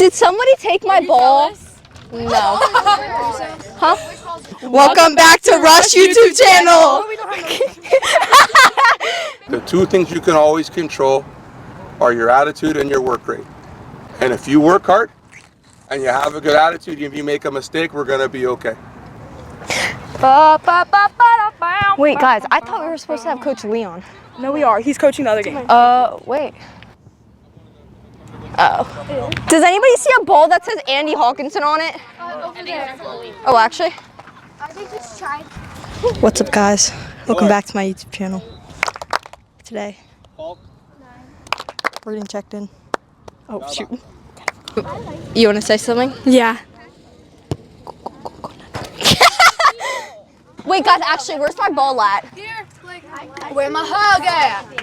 Did somebody take my ball? No. Huh? Welcome back to Rush YouTube channel. The two things you can always control are your attitude and your work rate. And if you work hard and you have a good attitude, if you make a mistake, we're gonna be okay. Wait, guys, I thought we were supposed to have Coach Leon. No, we are. He's coaching the other game. Wait. Oh. Does anybody see a ball that says Andy Hawkinson on it? Oh, actually? What's up, guys? Welcome back to my YouTube channel. Today, we're getting checked in. Oh, shoot. You want to say something? Yeah. Wait, guys, actually, where's my ball at? Where my hug at?